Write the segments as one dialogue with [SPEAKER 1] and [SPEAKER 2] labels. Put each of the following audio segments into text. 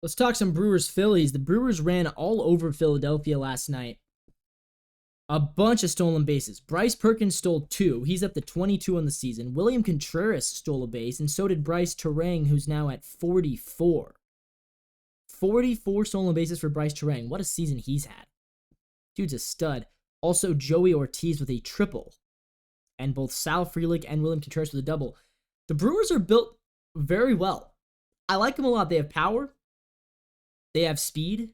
[SPEAKER 1] Let's talk some Brewers Phillies. The Brewers ran all over Philadelphia last night. A bunch of stolen bases. Bryce Perkins stole 2. He's up to 22 on the season. William Contreras stole a base, and so did Bryce Terang, who's now at 44. 44 stolen bases for Bryce Terang. What a season he's had. Dude's a stud. Also, Joey Ortiz with a triple. And both Sal Frelick and William Contreras with a double. The Brewers are built very well. I like them a lot. They have power. They have speed.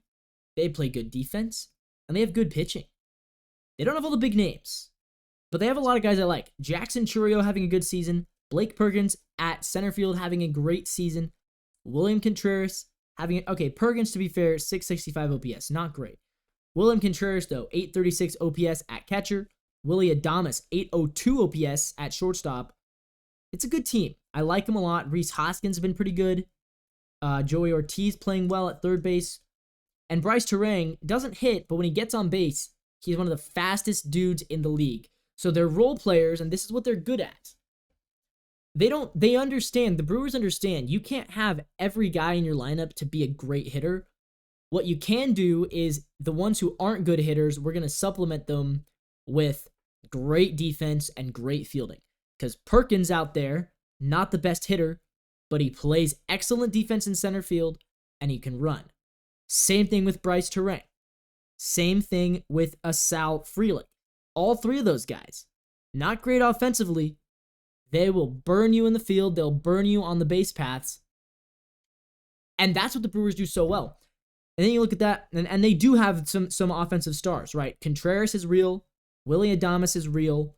[SPEAKER 1] They play good defense. And they have good pitching. They don't have all the big names, but they have a lot of guys I like. Jackson Chourio having a good season. Blake Perkins at center field having a great season. William Contreras having okay, Perkins, to be fair, 665 OPS. Not great. William Contreras, though, 836 OPS at catcher. Willie Adames, 802 OPS at shortstop. It's a good team. I like them a lot. Rhys Hoskins has been pretty good. Joey Ortiz playing well at third base. And Bryce Terang doesn't hit, but when he gets on base, he's one of the fastest dudes in the league. So they're role players, and this is what they're good at. They understand, the Brewers understand, you can't have every guy in your lineup to be a great hitter. What you can do is the ones who aren't good hitters, we're going to supplement them with great defense and great fielding. Because Perkins out there, not the best hitter, but he plays excellent defense in center field, and he can run. Same thing with Bryce Terang. Same thing with a Sal Frelick. All three of those guys, not great offensively. They will burn you in the field. They'll burn you on the base paths. And that's what the Brewers do so well. And then you look at that, and they do have some offensive stars, right? Contreras is real. Willie Adames is real.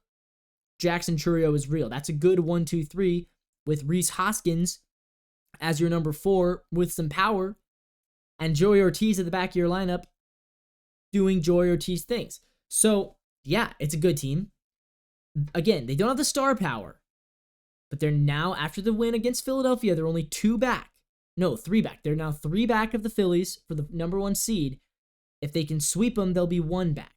[SPEAKER 1] Jackson Chourio is real. That's a good 1-2-3 with Rhys Hoskins as your number 4 with some power. And Joey Ortiz at the back of your lineup doing Joey Ortiz things. So, yeah, it's a good team. Again, they don't have the star power, but they're now, after the win against Philadelphia, they're only 2 back. No, 3 back. They're now 3 back of the Phillies for the number 1 seed. If they can sweep them, they'll be 1 back.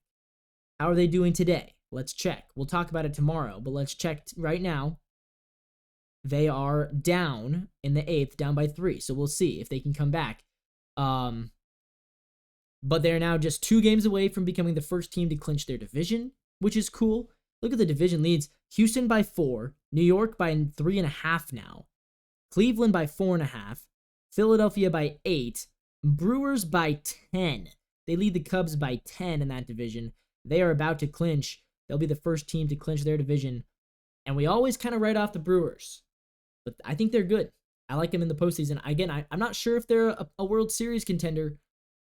[SPEAKER 1] How are they doing today? Let's check. We'll talk about it tomorrow, but let's check right now. They are down in the 8th, down by 3, so we'll see if they can come back. But they're now just 2 games away from becoming the first team to clinch their division, which is cool. Look at the division leads. Houston by 4, New York by 3.5 now, Cleveland by 4.5, Philadelphia by 8, Brewers by 10. They lead the Cubs by 10 in that division. They are about to clinch. They'll be the first team to clinch their division. And we always kind of write off the Brewers, but I think they're good. I like them in the postseason. Again, I'm not sure if they're a World Series contender,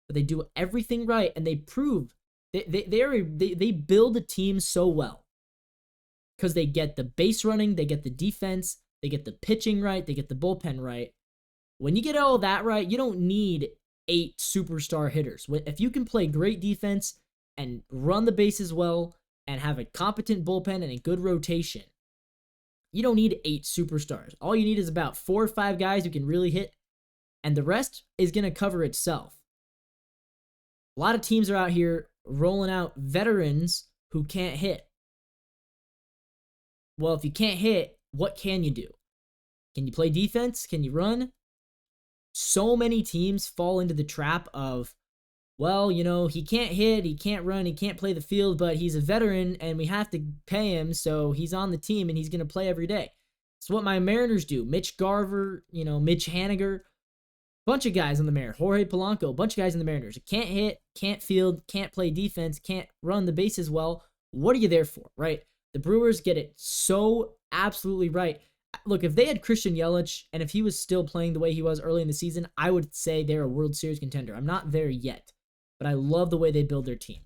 [SPEAKER 1] but they do everything right, and they prove they build a team so well because they get the base running, they get the defense, they get the pitching right, they get the bullpen right. When you get all that right, you don't need 8 superstar hitters. If you can play great defense and run the bases well and have a competent bullpen and a good rotation, you don't need 8 superstars. All you need is about 4 or 5 guys who can really hit, and the rest is going to cover itself. A lot of teams are out here rolling out veterans who can't hit. Well, if you can't hit, what can you do? Can you play defense? Can you run? So many teams fall into the trap of, well, he can't hit, he can't run, he can't play the field, but he's a veteran and we have to pay him, so he's on the team and he's going to play every day. It's what my Mariners do. Mitch Garver, Mitch Haniger, bunch of guys on the Mariners. Jorge Polanco, a bunch of guys in the Mariners. Can't hit, can't field, can't play defense, can't run the bases well. What are you there for, right? The Brewers get it so absolutely right. Look, if they had Christian Yelich and if he was still playing the way he was early in the season, I would say they're a World Series contender. I'm not there yet, but I love the way they build their team.